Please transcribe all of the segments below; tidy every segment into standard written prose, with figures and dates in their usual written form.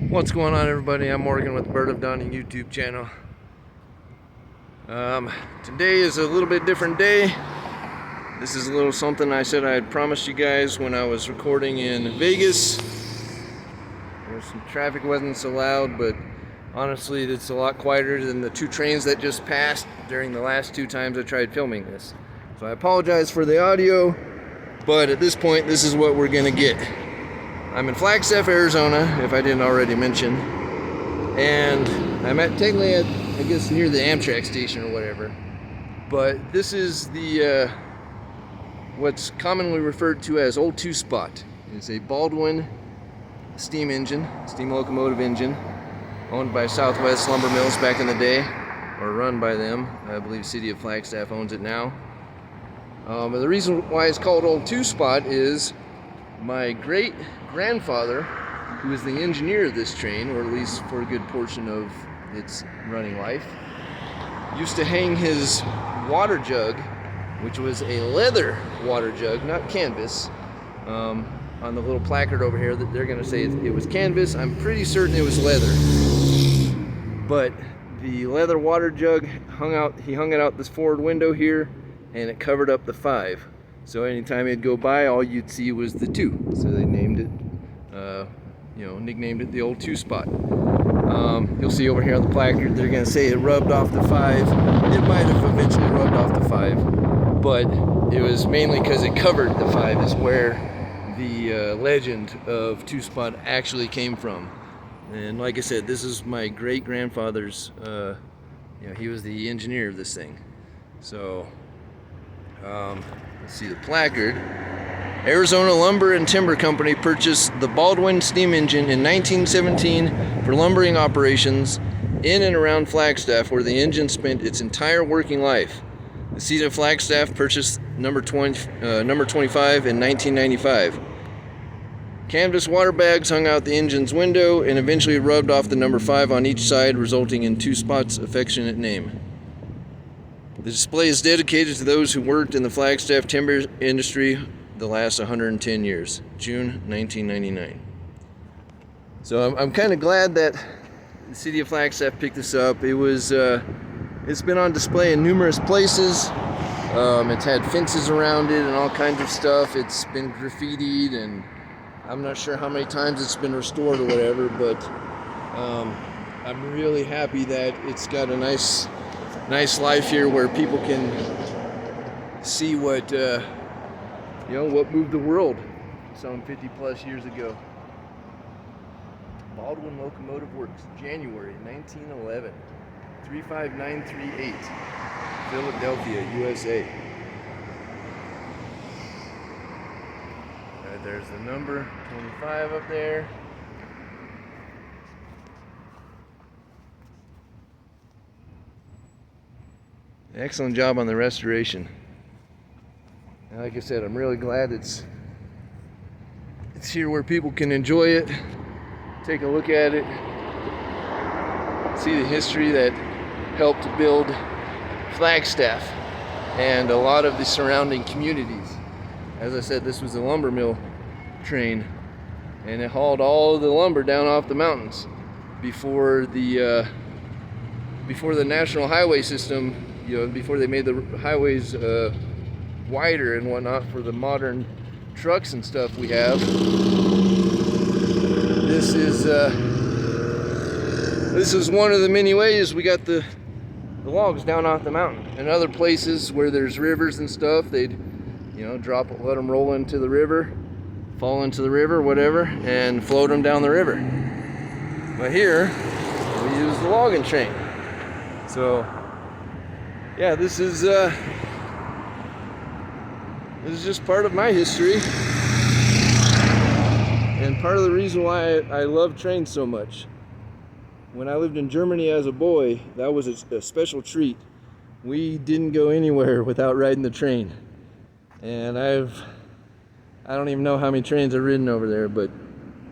What's going on, everybody? I'm Morgan with Bird of Dawning YouTube channel. Today is a little bit different day. This is a little something I said I had promised you guys when I was recording in Vegas. Some traffic wasn't so loud, but honestly it's a lot quieter than the two trains that just passed during the last two times I tried filming this. So I apologize for the audio, but at this point this is what we're gonna get. I'm in Flagstaff, Arizona, if I didn't already mention, and I'm technically at, I guess, near the Amtrak station or whatever, but this is the what's commonly referred to as Old Two Spot. It's a Baldwin steam locomotive engine, owned by Southwest Lumber Mills back in the day, or run by them. I believe the city of Flagstaff owns it now. And the reason why it's called Old Two Spot is my great-grandfather, who was the engineer of this train, or at least for a good portion of its running life, used to hang his water jug, which was a leather water jug, not canvas, on the little placard over here. That they're going to say it was canvas. I'm pretty certain it was leather. But the leather water jug he hung it out this forward window here, and it covered up the 5. So anytime it'd go by, all you'd see was the 2. So they named it, nicknamed it the Old Two Spot. You'll see over here on the placard, they're going to say it rubbed off the 5. It might have eventually rubbed off the 5, but it was mainly because it covered the 5 is where the legend of Two Spot actually came from. And like I said, this is my great-grandfather's, he was the engineer of this thing. So, let's see the placard. Arizona Lumber and Timber Company purchased the Baldwin steam engine in 1917 for lumbering operations in and around Flagstaff, where the engine spent its entire working life. The city of Flagstaff purchased number 25 in 1995. Canvas water bags hung out the engine's window and eventually rubbed off the number 5 on each side, resulting in Two Spot's affectionate name. The display is dedicated to those who worked in the Flagstaff timber industry the last 110 years, June 1999. So I'm kind of glad that the city of Flagstaff picked this up. It's been on display in numerous places. It's had fences around it and all kinds of stuff. It's been graffitied, and I'm not sure how many times it's been restored or whatever, but I'm really happy that it's got a nice life here where people can see what what moved the world some 50 plus years ago. Baldwin Locomotive Works, January 1911, 35938, Philadelphia, USA. There's the number 25 up there. Excellent job on the restoration. And like I said, I'm really glad it's here where people can enjoy it, take a look at it, see the history that helped build Flagstaff and a lot of the surrounding communities. As I said, this was a lumber mill train, and it hauled all the lumber down off the mountains before the national highway system, before they made the highways wider and whatnot for the modern trucks and stuff we have. This is one of the many ways we got the logs down off the mountain. And other places where there's rivers and stuff, they'd let them roll into the river, fall into the river, whatever, and float them down the river. But here we use the logging train. So yeah, this is just part of my history, and part of the reason why I love trains so much. When I lived in Germany as a boy, that was a special treat. We didn't go anywhere without riding the train. And I don't even know how many trains I've ridden over there, but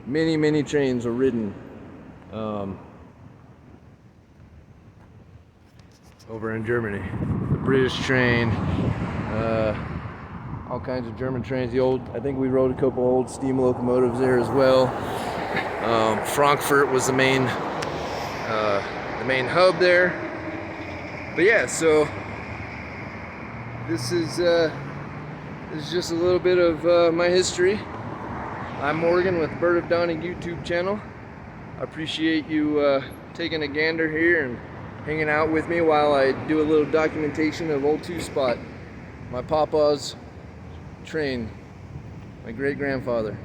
many trains are ridden over in Germany. The British train, all kinds of German trains. I think we rode a couple old steam locomotives there as well. Frankfurt was the main hub there. But yeah, so this is just a little bit of my history. I'm Morgan with Bird of Dawning YouTube channel. I appreciate you taking a gander here and hanging out with me while I do a little documentation of Old Two Spot, my papa's train, my great-grandfather.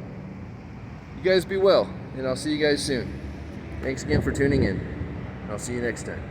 You guys be well, and I'll see you guys soon. Thanks again for tuning in. I'll see you next time.